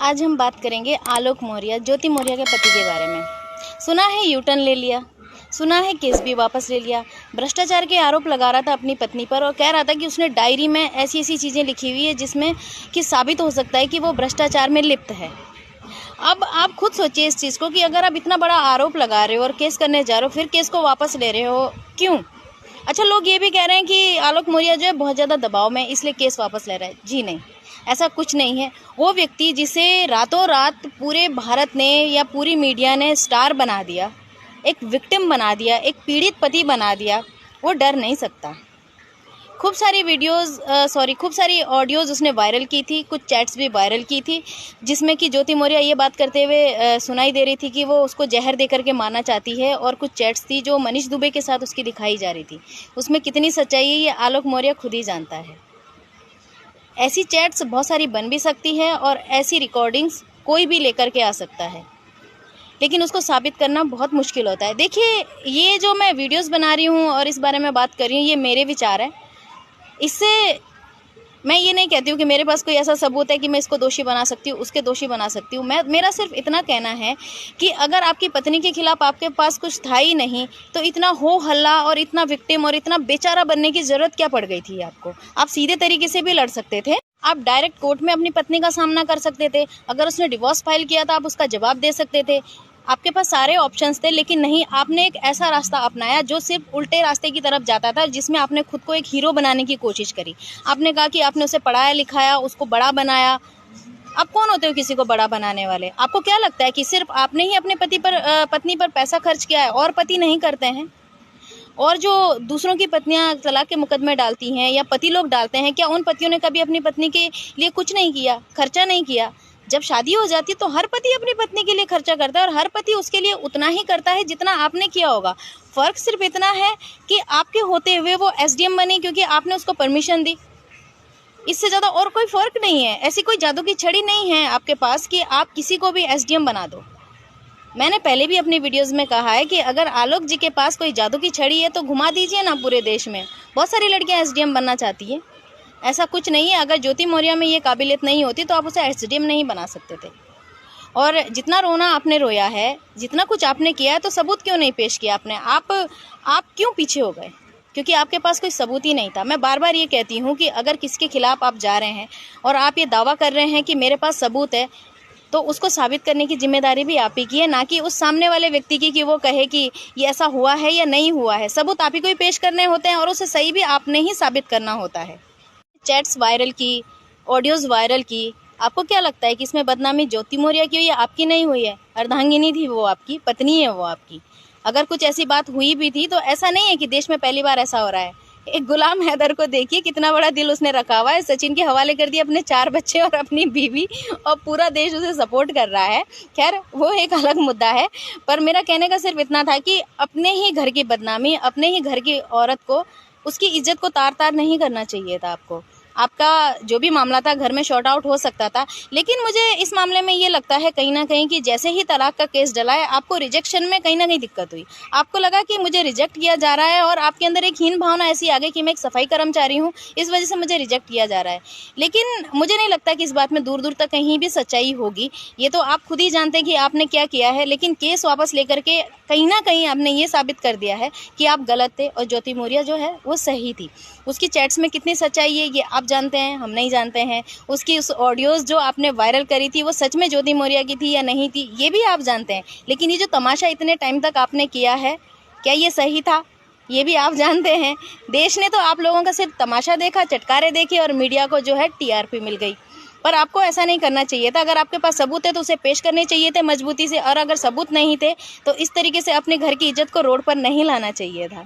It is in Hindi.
आज हम बात करेंगे आलोक मौर्य, ज्योति मौर्य के पति के बारे में। सुना है यू टर्न ले लिया, सुना है केस भी वापस ले लिया। भ्रष्टाचार के आरोप लगा रहा था अपनी पत्नी पर और कह रहा था कि उसने डायरी में ऐसी ऐसी चीज़ें लिखी हुई है जिसमें कि साबित हो सकता है कि वो भ्रष्टाचार में लिप्त है। अब आप खुद सोचिए इस चीज़ को कि अगर आप इतना बड़ा आरोप लगा रहे हो और केस करने जा रहे हो, फिर केस को वापस ले रहे हो, क्यों? अच्छा, लोग ये भी कह रहे हैं कि आलोक मौर्य जो है बहुत ज़्यादा दबाव में इसलिए केस वापस ले रहा है। जी नहीं, ऐसा कुछ नहीं है। वो व्यक्ति जिसे रातों रात पूरे भारत ने या पूरी मीडिया ने स्टार बना दिया, एक विक्टिम बना दिया, एक पीड़ित पति बना दिया, वो डर नहीं सकता। खूब सारी ऑडियोज़ उसने वायरल की थी, कुछ चैट्स भी वायरल की थी जिसमें कि ज्योति मौर्य ये बात करते हुए सुनाई दे रही थी कि वो उसको जहर दे करके मारना चाहती है। और कुछ चैट्स थी जो मनीष दुबे के साथ उसकी दिखाई जा रही थी, उसमें कितनी सच्चाई है ये आलोक मौर्य खुद ही जानता है। ऐसी चैट्स बहुत सारी बन भी सकती है और ऐसी रिकॉर्डिंग्स कोई भी लेकर के आ सकता है, लेकिन उसको साबित करना बहुत मुश्किल होता है। देखिए, ये जो मैं वीडियोस बना रही हूँ और इस बारे में बात कर रही हूँ, ये मेरे विचार हैं। इससे मैं ये नहीं कहती हूँ कि मेरे पास कोई ऐसा सबूत है कि मैं इसको दोषी बना सकती हूँ, उसके दोषी बना सकती हूँ। मेरा सिर्फ इतना कहना है कि अगर आपकी पत्नी के खिलाफ आपके पास कुछ था ही नहीं तो इतना हो हल्ला और इतना विक्टिम और इतना बेचारा बनने की ज़रूरत क्या पड़ गई थी आपको? आप सीधे तरीके से भी लड़ सकते थे। आप डायरेक्ट कोर्ट में अपनी पत्नी का सामना कर सकते थे। अगर उसने डिवोर्स फाइल किया था, आप उसका जवाब दे सकते थे। आपके पास सारे ऑप्शंस थे, लेकिन नहीं, आपने एक ऐसा रास्ता अपनाया जो सिर्फ उल्टे रास्ते की तरफ जाता था, जिसमें आपने खुद को एक हीरो बनाने की कोशिश करी। आपने कहा कि आपने उसे पढ़ाया लिखाया, उसको बड़ा बनाया। आप कौन होते हो किसी को बड़ा बनाने वाले? आपको क्या लगता है कि सिर्फ आपने ही अपने पत्नी पर पैसा खर्च किया है और पति नहीं करते हैं? और जो दूसरों की पत्नियां तलाक के मुकदमे डालती हैं या पति लोग डालते हैं, क्या उन पतियों ने कभी अपनी पत्नी के लिए कुछ नहीं किया, खर्चा नहीं किया? जब शादी हो जाती है तो हर पति अपनी पत्नी के लिए खर्चा करता है और हर पति उसके लिए उतना ही करता है जितना आपने किया होगा। फ़र्क सिर्फ इतना है कि आपके होते हुए वो एसडीएम बनी क्योंकि आपने उसको परमिशन दी। इससे ज़्यादा और कोई फ़र्क नहीं है। ऐसी कोई जादू की छड़ी नहीं है आपके पास कि आप किसी को भी एसडीएम बना दो। मैंने पहले भी अपनी वीडियोस में कहा है कि अगर आलोक जी के पास कोई जादू की छड़ी है तो घुमा दीजिए ना पूरे देश में। बहुत सारी लड़कियां एसडीएम बनना चाहती है, ऐसा कुछ नहीं है। अगर ज्योति मौर्य में ये काबिलियत नहीं होती तो आप उसे एसडीएम नहीं बना सकते थे। और जितना रोना आपने रोया है, जितना कुछ आपने किया है, तो सबूत क्यों नहीं पेश किया आपने? आप क्यों पीछे हो गए? क्योंकि आपके पास कोई सबूत ही नहीं था। मैं बार बार ये कहती हूँ कि अगर किसके खिलाफ आप जा रहे हैं और आप ये दावा कर रहे हैं कि मेरे पास सबूत है, तो उसको साबित करने की जिम्मेदारी भी आप ही की है, ना कि उस सामने वाले व्यक्ति की कि वो कहे कि ये ऐसा हुआ है या नहीं हुआ है। सबूत आप ही को ही पेश करने होते हैं और उसे सही भी आपने ही साबित करना होता है। चैट्स वायरल की, ऑडियोज़ वायरल की, आपको क्या लगता है कि इसमें बदनामी ज्योति मौर्य की हुई है, आपकी नहीं हुई है? अर्धांगिनी थी वो, आपकी पत्नी है वो आपकी। अगर कुछ ऐसी बात हुई भी थी तो ऐसा नहीं है कि देश में पहली बार ऐसा हो रहा है। एक गुलाम हैदर को देखिए, कितना बड़ा दिल उसने रखा हुआ है, सचिन के हवाले कर दिया अपने 4 बच्चे और अपनी बीवी, और पूरा देश उसे सपोर्ट कर रहा है। खैर, वो एक अलग मुद्दा है, पर मेरा कहने का सिर्फ इतना था कि अपने ही घर की बदनामी, अपने ही घर की औरत को, उसकी इज्जत को तार तार नहीं करना चाहिए था आपको। आपका जो भी मामला था घर में शॉर्ट आउट हो सकता था, लेकिन मुझे इस मामले में ये लगता है कहीं ना कहीं कि जैसे ही तलाक का केस डला है, आपको रिजेक्शन में कहीं ना कहीं दिक्कत हुई। आपको लगा कि मुझे रिजेक्ट किया जा रहा है और आपके अंदर एक हीन भावना ऐसी आ गई कि मैं एक सफाई कर्मचारी हूँ, इस वजह से मुझे रिजेक्ट किया जा रहा है। लेकिन मुझे नहीं लगता कि इस बात में दूर दूर तक कहीं भी सच्चाई होगी। ये तो आप खुद ही जानते हैं कि आपने क्या किया है, लेकिन केस वापस लेकर के कहीं ना कहीं आपने ये साबित कर दिया है कि आप गलत थे और ज्योति मौर्य जो है वो सही थी। उसकी चैट्स में कितनी सच्चाई है ये आप जानते हैं, हम नहीं जानते हैं। उसकी उस ऑडियोज़ जो आपने वायरल करी थी वो सच में ज्योति मौर्य की थी या नहीं थी, ये भी आप जानते हैं। लेकिन ये जो तमाशा इतने टाइम तक आपने किया है, क्या ये सही था? ये भी आप जानते हैं। देश ने तो आप लोगों का सिर्फ तमाशा देखा, चटकारे देखे और मीडिया को जो है टीआरपी मिल गई। पर आपको ऐसा नहीं करना चाहिए था। अगर आपके पास सबूत है तो उसे पेश करने चाहिए थे मजबूती से, और अगर सबूत नहीं थे तो इस तरीके से अपने घर की इज्जत को रोड पर नहीं लाना चाहिए था।